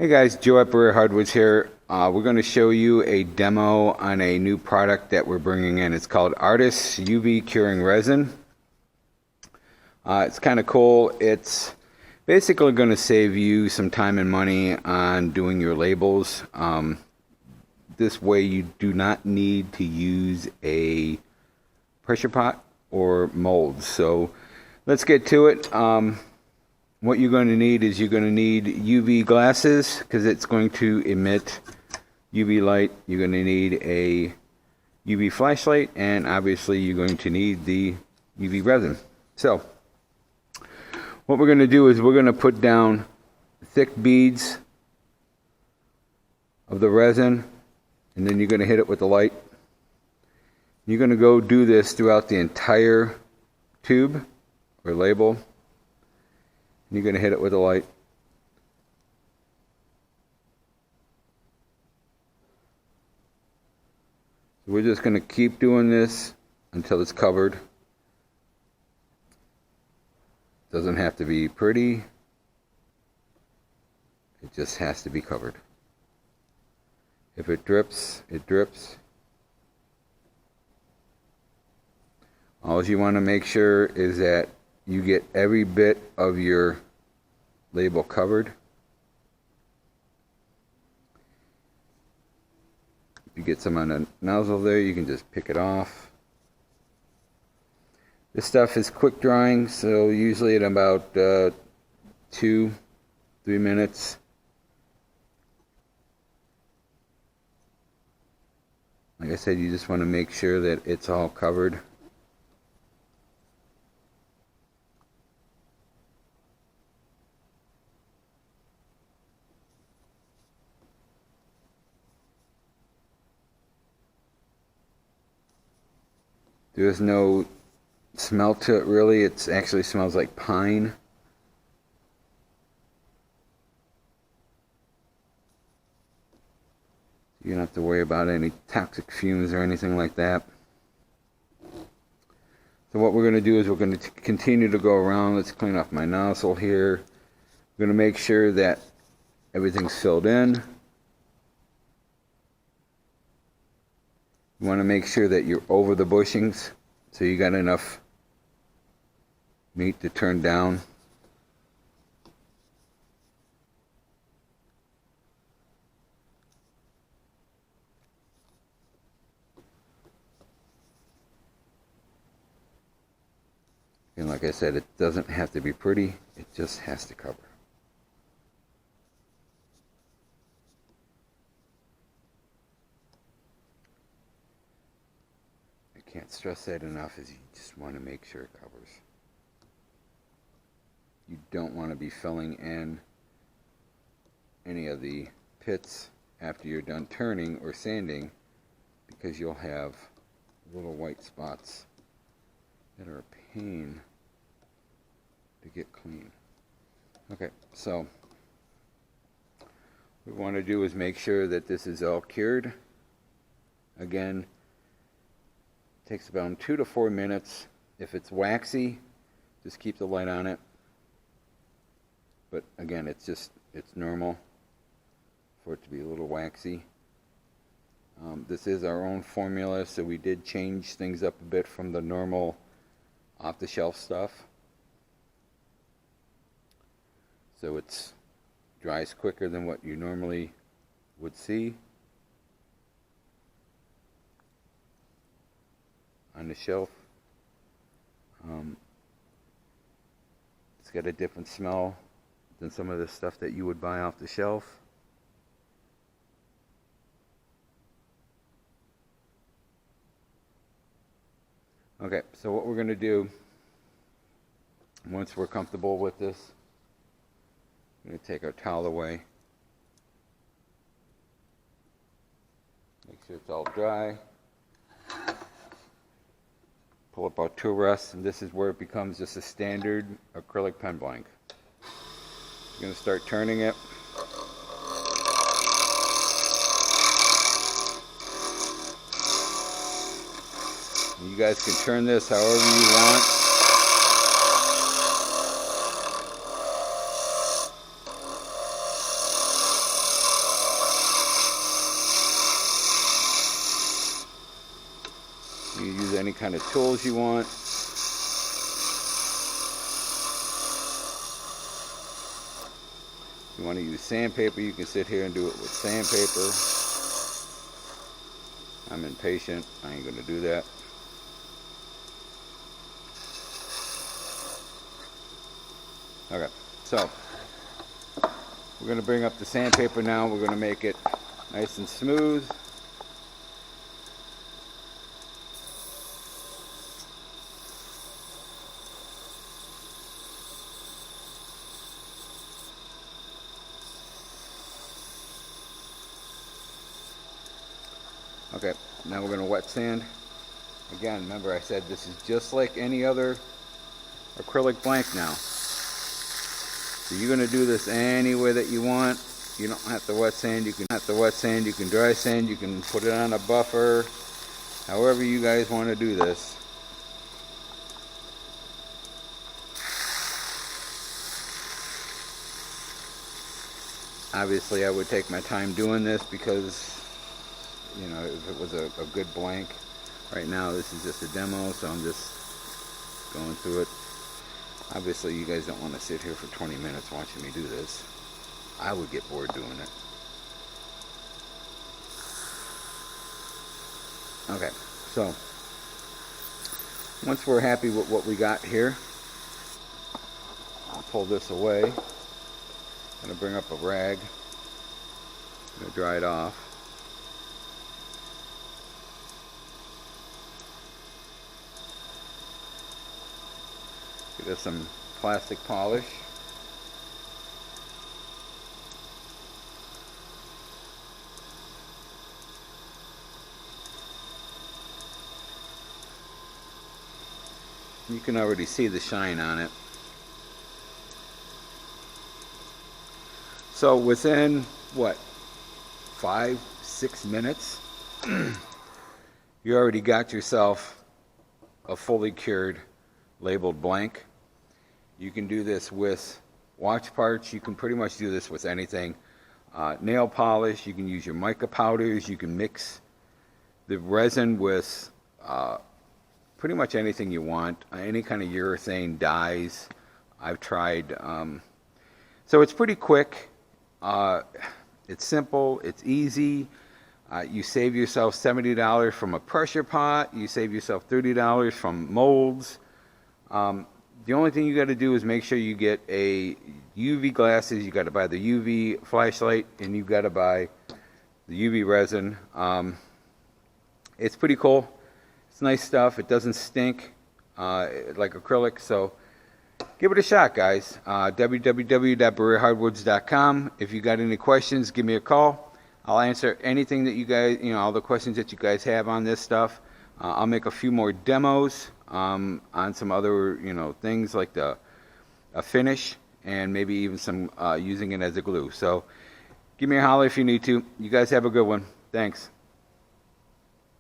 Hey guys, Joe at Berea Hardwoods here. We're going to show you a demo on a new product that we're bringing in. It's called Artist UV Curing Resin. It's kind of cool. It's basically going to save you some time and money on doing your labels. This way you do not need to use a pressure pot or molds. So let's get to it. What you're going to need is you're going to need UV glasses because it's going to emit UV light. You're going to need a UV flashlight, and obviously you're going to need the UV resin. So what we're going to do is we're going to put down thick beads of the resin, and then you're going to hit it with the light. You're going to go do this throughout the entire tube or label. You're going to hit it with a light. So we're just going to keep doing this until it's covered. Doesn't have to be pretty. It just has to be covered. If it drips, it drips. All you want to make sure is that you get every bit of your label covered. If you get some on the nozzle there, you can just pick it off. This stuff is quick drying, so usually in about 2-3 minutes. Like I said, you just want to make sure that it's all covered. There's no smell to it really. It actually smells like pine. You don't have to worry about any toxic fumes or anything like that. So what we're going to do is we're going to continue to go around. Let's clean off my nozzle here. We're going to make sure that everything's filled in. You want to make sure that you're over the bushings, so you got enough meat to turn down. And like I said, it doesn't have to be pretty, it just has to cover. Can't stress that enough, is you just want to make sure it covers. You don't want to be filling in any of the pits after you're done turning or sanding, because you'll have little white spots that are a pain to get clean. Okay, so what we want to do is make sure that this is all cured. Again, takes about 2 to 4 minutes. If it's waxy, just keep the light on it. But again, it's normal for it to be a little waxy. This is our own formula, so we did change things up a bit from the normal off-the-shelf stuff. So it dries quicker than what you normally would see on the shelf. It's got a different smell than some of the stuff that you would buy off the shelf. Okay, so what we're going to do, once we're comfortable with this, I'm going to take our towel away. Make sure it's all dry. Pull up our tool rest, and this is where it becomes just a standard acrylic pen blank. You're going to start turning it. You guys can turn this however you want. can use any kind of tools you want. If you want to use sandpaper, you can sit here and do it with sandpaper. I'm impatient. I ain't gonna do that. Okay, so we're gonna bring up the sandpaper now. We're gonna make it nice and smooth. Okay, now we're going to wet sand. Again, remember I said this is just like any other acrylic blank now. So you're going to do this any way that you want. You don't have to wet sand. You can dry sand. You can put it on a buffer. However you guys want to do this. Obviously, I would take my time doing this because, you know, if it was a good blank. Right now this is just a demo, so I'm just going through it. Obviously you guys don't want to sit here for 20 minutes watching me do this. I would get bored doing it. Okay, so once we're happy with what we got here, I'll pull this away. I'm going to bring up a rag. I'm going to dry it off. Give us some plastic polish. You can already see the shine on it. So within, what, 5-6 minutes, you already got yourself a fully cured labeled blank. You can do this with watch parts. You can pretty much do this with anything. Nail polish, you can use your mica powders. You can mix the resin with pretty much anything you want. Any kind of urethane dyes I've tried. So it's pretty quick. It's simple. It's easy. You save yourself $70 from a pressure pot. You save yourself $30 from molds. The only thing you got to do is make sure you get a UV glasses. You got to buy the UV flashlight, and you got to buy the UV resin. It's pretty cool. It's nice stuff. It doesn't stink like acrylic. So give it a shot, guys. www.BereaHardwoods.com. If you got any questions, give me a call. I'll answer anything that you guys, all the questions that you guys have on this stuff. I'll make a few more demos on some other, things like a finish, and maybe even some using it as a glue. So give me a holler if you need to. You guys have a good one. Thanks.